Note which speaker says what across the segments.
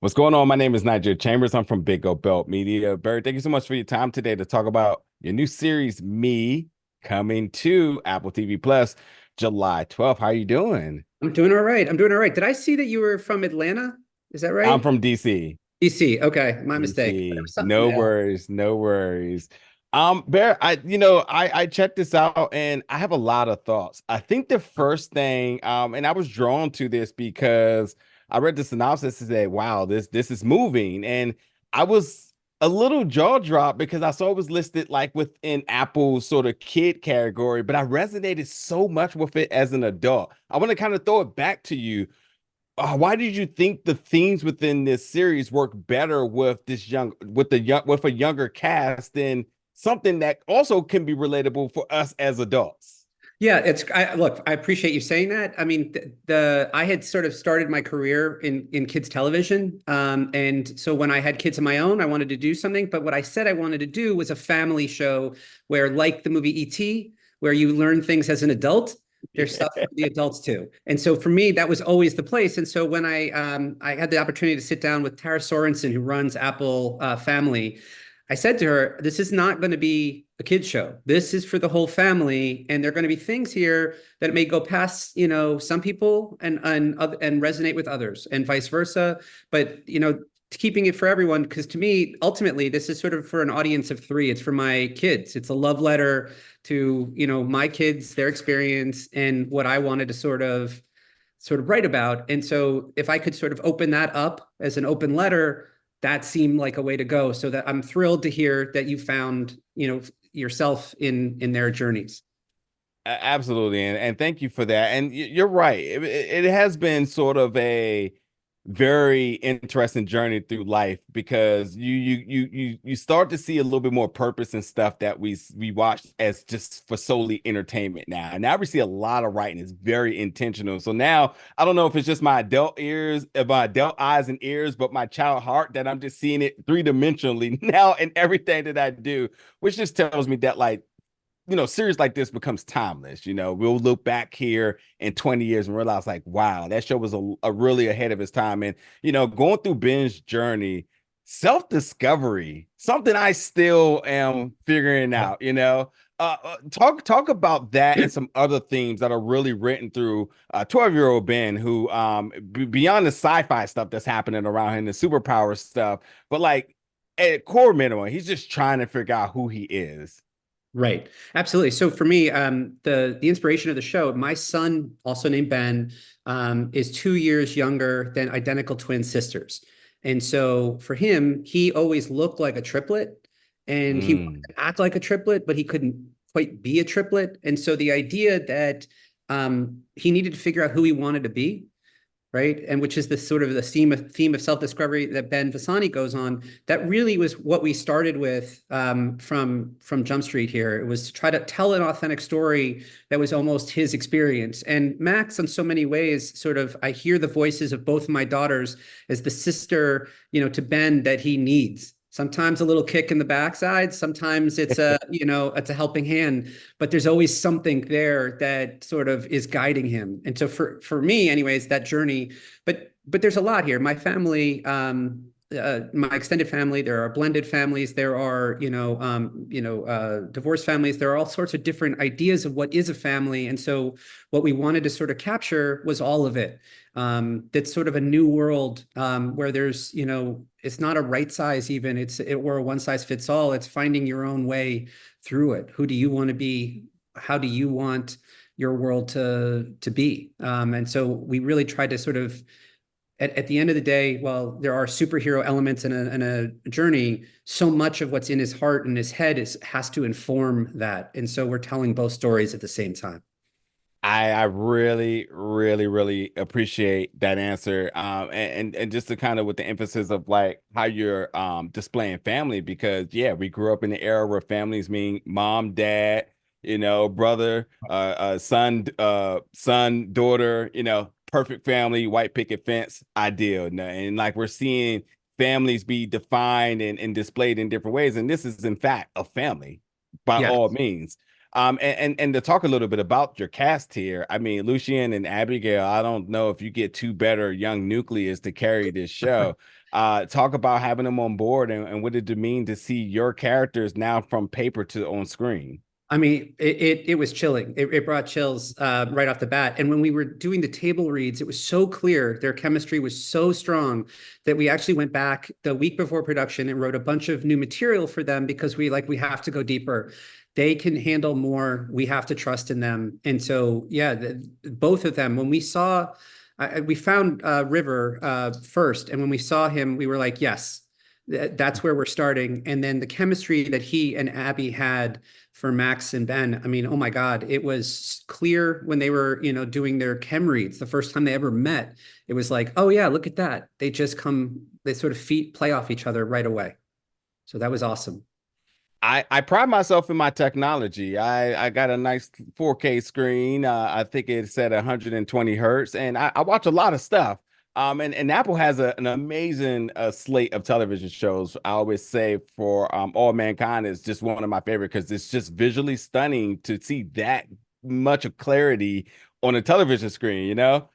Speaker 1: What's going on? My name is Nigel Chambers. I'm from Big O Belt Media. Barry, thank you so much for your time today to talk about your new series, Me, coming to Apple TV Plus July 12th. How are you doing?
Speaker 2: I'm doing all right. I'm doing all right. Did I see that you were from Atlanta? Is that
Speaker 1: I'm
Speaker 2: right?
Speaker 1: from DC.
Speaker 2: DC. Okay, my mistake. There
Speaker 1: DC.
Speaker 2: was something
Speaker 1: No
Speaker 2: else.
Speaker 1: worries, no worries. Bear, I checked this out and I have a lot of thoughts. I think the first thing, and I was drawn to this because I read the synopsis and said, wow, this is moving. And I was a little jaw dropped because I saw it was listed like within Apple's sort of kid category, but I resonated so much with it as an adult. I want to kind of throw it back to you. Why did you think the themes within this series work better with with a younger cast than something that also can be relatable for us as adults?
Speaker 2: Yeah, look, I appreciate you saying that. I mean, I had sort of started my career in kids television. And so when I had kids of my own, I wanted to do something, but what I said I wanted to do was a family show where, like the movie E.T., where you learn things as an adult, there's stuff for the adults too. And so for me, that was always the place. And so when I had the opportunity to sit down with Tara Sorensen, who runs Apple Family, I said to her, this is not going to be a kid's show. This is for the whole family. And there are going to be things here that may go past, some people and resonate with others and vice versa. But, keeping it for everyone, because to me, ultimately, this is sort of for an audience of three. It's for my kids. It's a love letter to, my kids, their experience, and what I wanted to sort of write about. And so if I could sort of open that up as an open letter, that seemed like a way to go. So that I'm thrilled to hear that you found, yourself in their journeys.
Speaker 1: Absolutely, and thank you for that. And you're right. It has been sort of a very interesting journey through life because you start to see a little bit more purpose and stuff that we watched as just for solely entertainment now. And now we see a lot of writing is very intentional. So now I don't know if it's just my adult ears, my adult eyes and ears, but my child heart that I'm just seeing it three-dimensionally now in everything that I do, which just tells me that like series like this becomes timeless. We'll look back here in 20 years and realize, like, wow, that show was a really ahead of its time. And, going through Ben's journey, self-discovery, something I still am figuring out, talk about that and some other themes that are really written through 12-year-old Ben, who beyond the sci-fi stuff that's happening around him, the superpower stuff, but like at core minimum, he's just trying to figure out who he is.
Speaker 2: Right. Absolutely. So for me, the inspiration of the show, my son, also named Ben, is 2 years younger than identical twin sisters. And so for him, he always looked like a triplet and he wanted
Speaker 1: Mm.
Speaker 2: to act like a triplet, but he couldn't quite be a triplet. And so the idea that he needed to figure out who he wanted to be, right? And which is the sort of the theme of self-discovery that Ben Vasani goes on. That really was what we started with from Jump Street here. It was to try to tell an authentic story that was almost his experience. And Max, in so many ways, sort of, I hear the voices of both of my daughters as the sister, to Ben that he needs. Sometimes a little kick in the backside. Sometimes it's a helping hand, but there's always something there that sort of is guiding him. And so for me, anyways, that journey. But there's a lot here. My family, my extended family, there are blended families, there are divorced families. There are all sorts of different ideas of what is a family. And so what we wanted to sort of capture was all of it. That's sort of a new world where there's, it's not a right size even. We're a one size fits all. It's finding your own way through it. Who do you want to be? How do you want your world to be? And so we really tried to sort of at the end of the day, while there are superhero elements in a journey, so much of what's in his heart and his head has to inform that. And so we're telling both stories at the same time.
Speaker 1: I really, really, really appreciate that answer. And just to kind of with the emphasis of like how you're displaying family, because yeah, we grew up in the era where families mean mom, dad, brother, son, daughter, perfect family, white picket fence, ideal. And like we're seeing families be defined and displayed in different ways. And this is in fact a family by
Speaker 2: Yeah.
Speaker 1: all means. And to talk a little bit about your cast here, I mean, Lucian and Abigail, I don't know if you get two better young nucleus to carry this show. Talk about having them on board and what did it mean to see your characters now from paper to on screen?
Speaker 2: I mean, it was chilling. It brought chills right off the bat. And when we were doing the table reads, it was so clear their chemistry was so strong that we actually went back the week before production and wrote a bunch of new material for them because we have to go deeper. They can handle more. We have to trust in them. And so, yeah, both of them. When we saw, we found River first, and when we saw him, we were like, yes, that's where we're starting. And then the chemistry that he and Abby had for Max and Ben. I mean, oh my God, it was clear when they were, doing their chem reads the first time they ever met. It was like, oh yeah, look at that. They sort of feet play off each other right away. So that was awesome.
Speaker 1: I pride myself in my technology. I got a nice 4K screen. I think it's at 120 hertz, and I watch a lot of stuff. And Apple has an amazing slate of television shows. I always say for All Mankind is just one of my favorite because it's just visually stunning to see that much of clarity on a television screen, you know?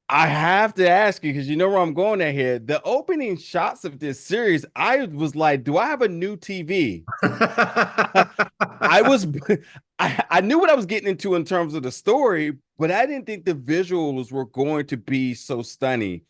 Speaker 1: I have to ask you because you know where I'm going at here. The opening shots of this series, I was like, do I have a new TV? I was I knew what I was getting into in terms of the story, but I didn't think the visuals were going to be so stunning.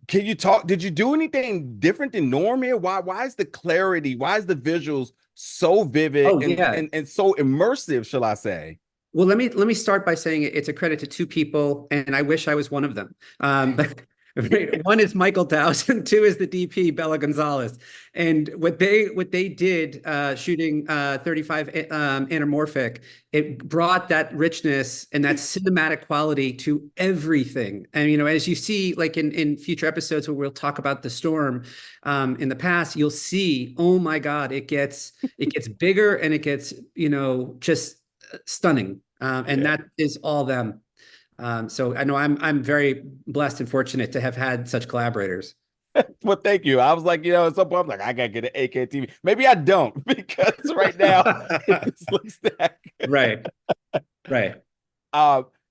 Speaker 1: Can you talk? Did you do anything different than norm here? Why is the clarity, why is the visuals so vivid
Speaker 2: Oh yeah.
Speaker 1: and so immersive, shall I say?
Speaker 2: Well, let me start by saying it's a credit to two people, and I wish I was one of them. But one is Michael Dowse, and two is the DP Bella Gonzalez. And what they did shooting 35 anamorphic, it brought that richness and that cinematic quality to everything. And as you see, like in future episodes where we'll talk about the storm in the past, you'll see, oh my God, it gets bigger and it gets just stunning. And
Speaker 1: Yeah.
Speaker 2: that is all them. So I know I'm very blessed and fortunate to have had such collaborators.
Speaker 1: Well, thank you. I was like, at some point, I'm like, I gotta get an 8K TV. Maybe I don't because right now it just looks that good.
Speaker 2: Right, right.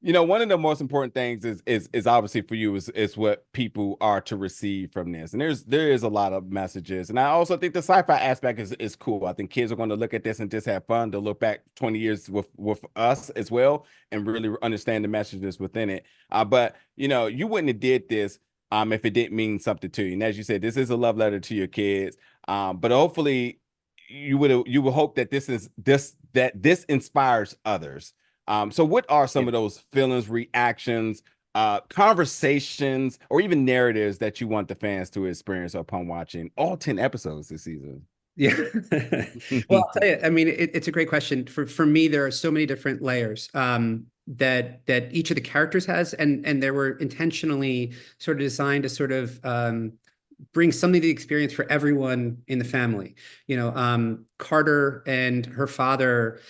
Speaker 1: One of the most important things is obviously for you is what people are to receive from this. And there is a lot of messages. And I also think the sci-fi aspect is cool. I think kids are going to look at this and just have fun. They'll look back 20 years with us as well and really understand the messages within it. But you wouldn't have did this if it didn't mean something to you. And as you said, this is a love letter to your kids. But hopefully you would hope that this inspires others. So what are some
Speaker 2: Yeah.
Speaker 1: of those feelings, reactions, conversations, or even narratives that you want the fans to experience upon watching all 10 episodes this season?
Speaker 2: Yeah. Well, I'll tell you, I mean, it's a great question. For me, there are so many different layers that each of the characters has, and they were intentionally sort of designed to sort of bring something to the experience for everyone in the family. Carter and her father,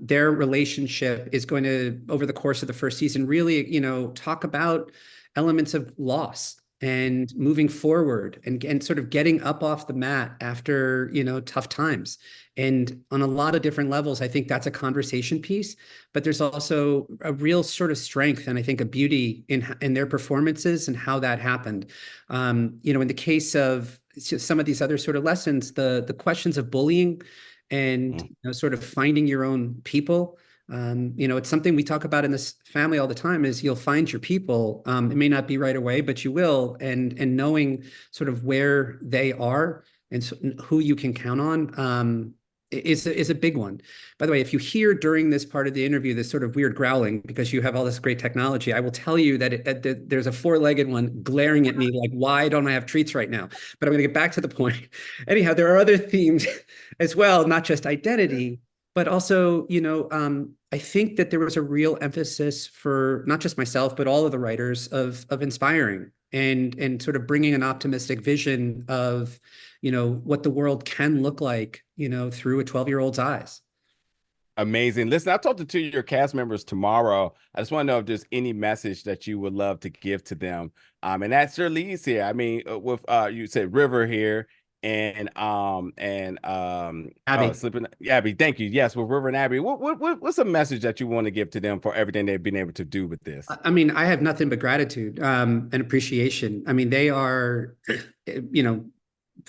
Speaker 2: their relationship is going to, over the course of the first season, really, talk about elements of loss and moving forward and sort of getting up off the mat after, tough times. And on a lot of different levels, I think that's a conversation piece, but there's also a real sort of strength and I think a beauty in their performances and how that happened. In the case of some of these other sort of lessons, the questions of bullying and sort of finding your own people. It's something we talk about in this family all the time is you'll find your people. It may not be right away, but you will. And knowing sort of where they are and who you can count on is a big one. By the way, if you hear during this part of the interview this sort of weird growling because you have all this great technology, I will tell you that there's a four-legged one glaring at me like, why don't I have treats right now? But I'm going to get back to the point. Anyhow, there are other themes as well, not just identity, but also, I think that there was a real emphasis for not just myself, but all of the writers of inspiring and sort of bringing an optimistic vision of, what the world can look like, through a 12-year-old's eyes.
Speaker 1: Amazing. Listen, I'll talk to two of your cast members tomorrow. I just want to know if there's any message that you would love to give to them. And that's your leads here. I mean, with you said River here
Speaker 2: Abby.
Speaker 1: slipping Abby, thank you. Yes, with River and Abby. What's a message that you want to give to them for everything they've been able to do with this?
Speaker 2: I mean, I have nothing but gratitude and appreciation. I mean, they are, you know,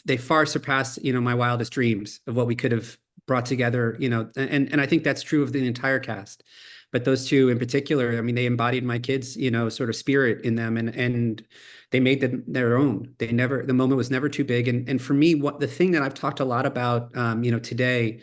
Speaker 2: they far surpass, my wildest dreams of what we could have brought together, and I think that's true of the entire cast. But those two in particular, I mean, they embodied my kids, sort of spirit in them, and they made them their own. The moment was never too big. And for me, what the thing that I've talked a lot about, today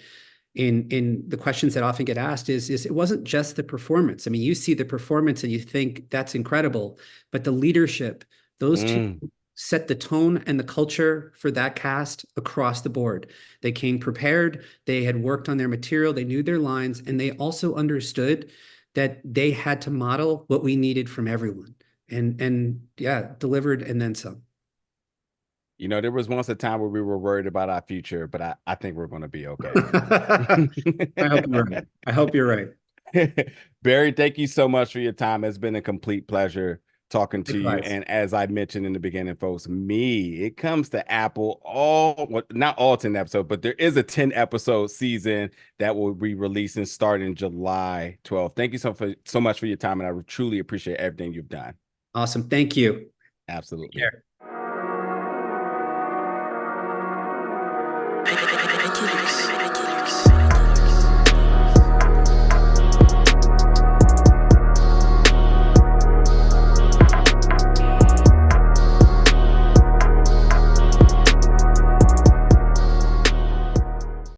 Speaker 2: in the questions that often get asked is it wasn't just the performance. I mean, you see the performance and you think that's incredible, but the leadership, those two
Speaker 1: Mm.
Speaker 2: set the tone and the culture for that cast across the board. They came prepared, they had worked on their material, they knew their lines, and they also understood that they had to model what we needed from everyone. And yeah, delivered and then some.
Speaker 1: There was once a time where we were worried about our future, but I think we're going to be okay.
Speaker 2: I hope you're right. I hope you're right.
Speaker 1: Barry, thank you so much for your time. It's been a complete pleasure talking to you.
Speaker 2: Likewise.
Speaker 1: And as I mentioned in the beginning, folks, it comes to Apple all, well, not all 10 episodes, but there is a 10 episode season that will be releasing starting July 12th. Thank you so much for your time. And I truly appreciate everything you've done.
Speaker 2: Awesome. Thank you. Take
Speaker 1: Absolutely.
Speaker 2: care.